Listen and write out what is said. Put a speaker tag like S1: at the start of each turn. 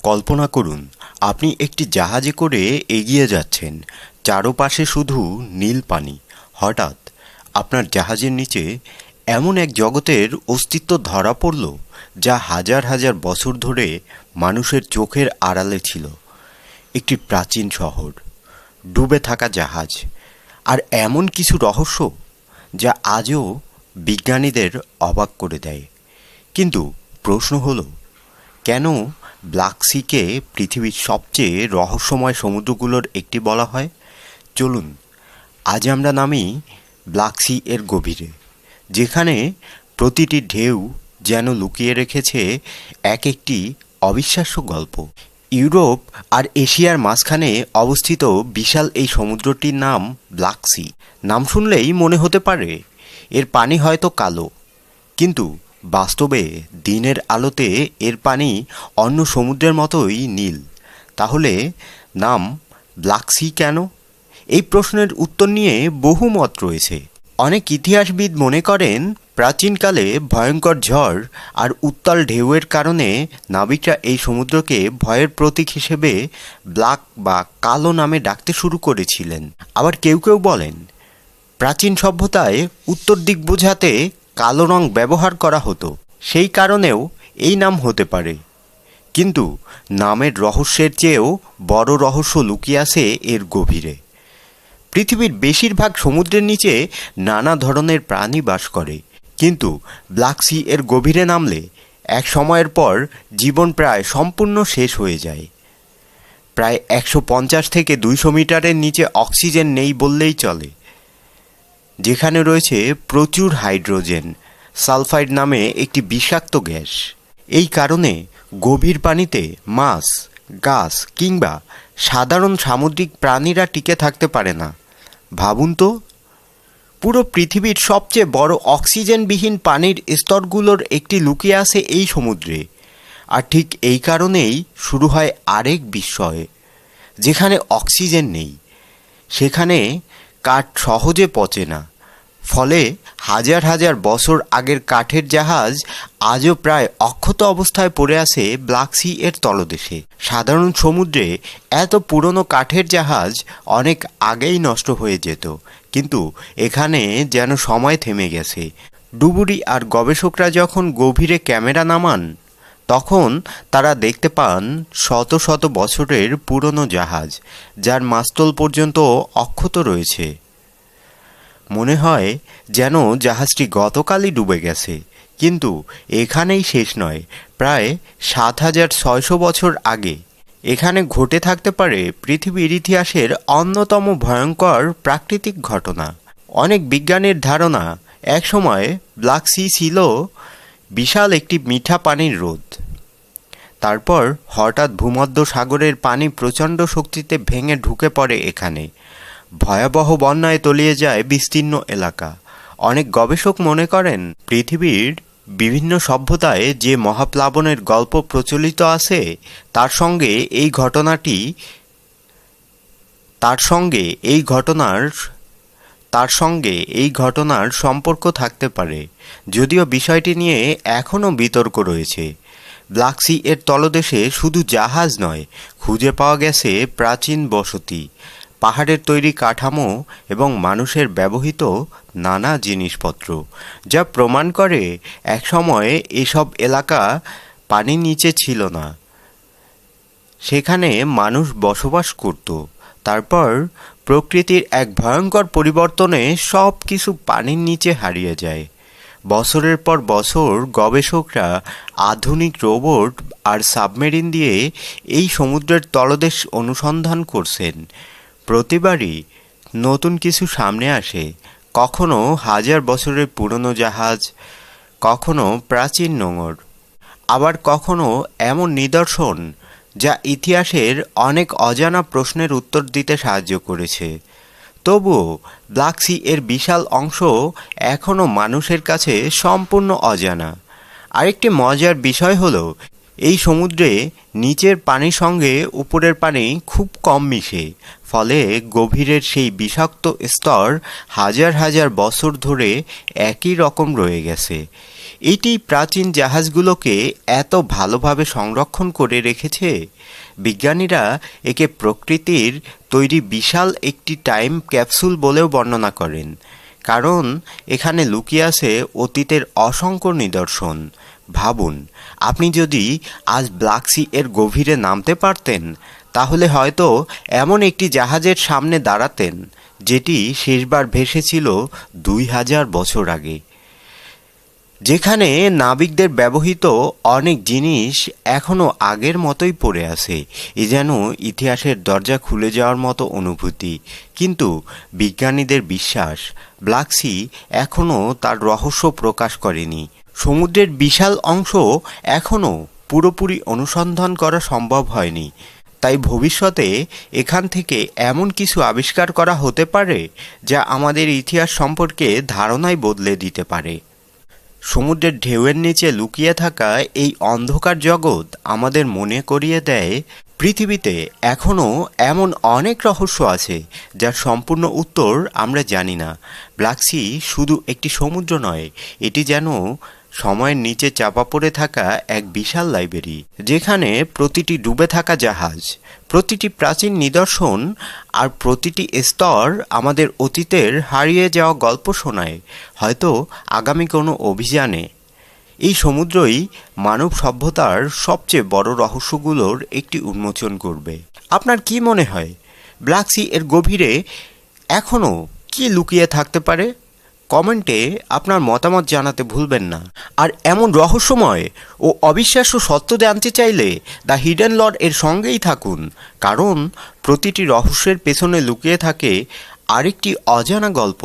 S1: কল্পনা করুন, আপনি একটি জাহাজে করে এগিয়ে যাচ্ছেন, চারপাশে শুধু নীল পানি। হঠাৎ আপনার জাহাজের নিচে এমন এক জগতের অস্তিত্ব ধরা পড়ল, যা হাজার হাজার বছর ধরে মানুষের চোখের আড়ালে ছিল। একটি প্রাচীন শহর, ডুবে থাকা জাহাজ, আর এমন কিছু রহস্য যা আজও বিজ্ঞানীদের অবাক করে দেয়। কিন্তু প্রশ্ন হলো, কেন ব্ল্যাক সিকে পৃথিবীর সবচেয়ে রহস্যময় সমুদ্রগুলোর একটি বলা হয়? চলুন আজ আমরা নামি ব্ল্যাক সি এর গভীরে, যেখানে প্রতিটি ঢেউ যেন লুকিয়ে রেখেছে এক একটি অবিশ্বাস্য গল্প। ইউরোপ আর এশিয়ার মাঝখানে অবস্থিত বিশাল এই সমুদ্রটির নাম ব্ল্যাক সি। নাম শুনলেই মনে হতে পারে এর পানি হয়তো কালো, কিন্তু বাস্তবে দিনের আলোতে এর পানি অন্য সমুদ্রের মতোই নীল। তাহলে নাম ব্ল্যাক সি কেন? এই প্রশ্নের উত্তর নিয়ে বহু মত রয়েছে। অনেক ইতিহাসবিদ মনে করেন, প্রাচীনকালে ভয়ঙ্কর ঝড় আর উত্তাল ঢেউয়ের কারণে নাবিকরা এই সমুদ্রকে ভয়ের প্রতীক হিসেবে ব্ল্যাক বা কালো নামে ডাকতে শুরু করেছিলেন। আবার কেউ কেউ বলেন, প্রাচীন সভ্যতায় উত্তর দিক বোঝাতে কালো রং ব্যবহার করা হতো, সেই কারণেও এই নাম হতে পারে। কিন্তু নামের রহস্যের চেয়েও বড় রহস্য লুকিয়ে আছে এর গভীরে। পৃথিবীর বেশিরভাগ সমুদ্রের নিচে নানা ধরনের প্রাণী বাস করে, কিন্তু ব্ল্যাক সি এর গভীরে নামলে এক সময়ের পর জীবন প্রায় সম্পূর্ণ শেষ হয়ে যায়। প্রায় 150 থেকে 200 মিটারের নিচে অক্সিজেন নেই বললেই চলে, যেখানে রয়েছে প্রচুর হাইড্রোজেন সালফাইড নামে একটি বিষাক্ত গ্যাস। এই কারণে গভীর পানিতে মাছ, গাছ কিংবা সাধারণ সামুদ্রিক প্রাণীরা টিকে থাকতে পারে না। ভাবুন তো, পুরো পৃথিবীর সবচেয়ে বড় অক্সিজেনবিহীন পানির স্তরগুলোর একটি লুকিয়ে আছে এই সমুদ্রে। আর ঠিক এই কারণেই শুরু হয় আরেক বিস্ময়। যেখানে অক্সিজেন নেই, সেখানে কাঠ সহজে পচে না, ফলে হাজার হাজার বছর আগের কাঠের জাহাজ আজও প্রায় অক্ষত অবস্থায় পড়ে আছে ব্ল্যাক সি এর তলদেশে। সাধারণ সমুদ্রে এত পুরনো কাঠের জাহাজ অনেক আগেই নষ্ট হয়ে যেত, কিন্তু এখানে যেন সময় থেমে গেছে। ডুবুরি আর গবেষকরা যখন গভীরে ক্যামেরা নামান, তখন তারা দেখতে পান শত শত বছরের পুরনো জাহাজ, যার মাস্তুল পর্যন্ত অক্ষত রয়েছে। মনে হয় যেন জাহাজটি গতকালই ডুবে গেছে। কিন্তু এখানেই শেষ নয়। প্রায় 7600 বছর আগে এখানে ঘটে থাকতে পারে পৃথিবীর ইতিহাসের অন্যতম ভয়ঙ্কর প্রাকৃতিক ঘটনা। অনেক বিজ্ঞানীর ধারণা, একসময় ব্ল্যাক সি ছিল বিশাল একটি মিঠা পানির হ্রদ। তারপর হঠাৎ ভূমধ্য সাগরের পানি প্রচণ্ড শক্তিতে ভেঙে ঢুকে পড়ে এখানে। ভয়াবহ বন্যায় তলিয়ে যায় বিস্তীর্ণ এলাকা। অনেক গবেষক মনে করেন, পৃথিবীর বিভিন্ন সভ্যতায় যে মহাপ্লাবনের গল্প প্রচলিত আছে, তার সঙ্গে এই ঘটনার সম্পর্ক থাকতে পারে। যদিও বিষয়টি নিয়ে এখনও বিতর্ক রয়েছে। ব্ল্যাক সি এর তলদেশে শুধু জাহাজ নয়, খুঁজে পাওয়া গেছে প্রাচীন বসতি, পাহাড়ের তৈরি কাঠামো এবং মানুষের ব্যবহৃত নানা জিনিসপত্র, যা প্রমাণ করে একসময় এসব এলাকা পানির নিচে ছিল না, সেখানে মানুষ বসবাস করত। তারপর প্রকৃতির এক ভয়ঙ্কর পরিবর্তনে সব কিছু পানির নিচে হারিয়ে যায়। বছরের পর বছর গবেষকরা আধুনিক রোবট আর সাবমেরিন দিয়ে এই সমুদ্রের তলদেশ অনুসন্ধান করছেন। প্রতিবারই নতুন কিছু সামনে আসে, কখনো হাজার বছরের পুরনো জাহাজ, কখনো প্রাচীন নোঙর, আবার কখনো এমন নিদর্শন যা ইতিহাসের অনেক অজানা প্রশ্নের উত্তর দিতে সাহায্য করেছে। তবুও ব্ল্যাক সি এর বিশাল অংশ এখনও মানুষের কাছে সম্পূর্ণ অজানা। আরেকটি মজার বিষয় হলো, এই সমুদ্রে নিচের পানির সঙ্গে উপরের পানি খুব কম মিশে, ফলে গভীরের সেই বিষাক্ত স্তর হাজার হাজার বছর ধরে একই রকম রয়ে গেছে। এইটি প্রাচীন জাহাজগুলোকে এত ভালোভাবে সংরক্ষণ করে রেখেছে। বিজ্ঞানীরা একে প্রকৃতির তৈরি বিশাল একটি টাইম ক্যাপসুল বলেও বর্ণনা করেন, কারণ এখানে লুকিয়ে আছে অতীতের অসংখ্য নিদর্শন। ভাবুন, আপনি যদি আজ ব্ল্যাক সি এর গভীরে নামতে পারতেন, তাহলে হয়তো এমন একটি জাহাজের সামনে দাঁড়াতেন যেটি শেষবার ভেসেছিল 2000 বছর আগে, যেখানে নাবিকদের ব্যবহৃত অনেক জিনিস এখনও আগের মতোই পড়ে আছে। এ যেন ইতিহাসের দরজা খুলে যাওয়ার মতো অনুভূতি। কিন্তু বিজ্ঞানীদের বিশ্বাস, ব্ল্যাক সি এখনও তার রহস্য প্রকাশ করেনি। সমুদ্রের বিশাল অংশ এখনও পুরোপুরি অনুসন্ধান করা সম্ভব হয়নি। তাই ভবিষ্যতে এখান থেকে এমন কিছু আবিষ্কার করা হতে পারে যা আমাদের ইতিহাস সম্পর্কে ধারণাই বদলে দিতে পারে। সমুদ্রের ঢেউয়ের নিচে লুকিয়ে থাকা এই অন্ধকার জগৎ আমাদের মনে করিয়ে দেয়, পৃথিবীতে এখনও এমন অনেক রহস্য আছে যার সম্পূর্ণ উত্তর আমরা জানি না। ব্ল্যাক সি শুধু একটি সমুদ্র নয়, এটি যেন সময়ের নিচে চাপা পড়ে থাকা এক বিশাল লাইব্রেরি, যেখানে প্রতিটি ডুবে থাকা জাহাজ, প্রতিটি প্রাচীন নিদর্শন আর প্রতিটি স্তর আমাদের অতীতের হারিয়ে যাওয়া গল্প শোনায়। হয়তো আগামী কোনো অভিযানে এই সমুদ্রই মানব সভ্যতার সবচেয়ে বড় রহস্যগুলোর একটি উন্মোচন করবে। আপনার কি মনে হয়, ব্ল্যাক সি এর গভীরে এখনও কি লুকিয়ে থাকতে পারে? কমেন্টে আপনার মতামত জানাতে ভুলবেন না। আর এমন রহস্যময় ও অবিশ্বাস্য সত্য জানতে চাইলে দ্য হিডেন লর এর সঙ্গেই থাকুন, কারণ প্রতিটি রহস্যের পেছনে লুকিয়ে থাকে আরেকটি অজানা গল্প।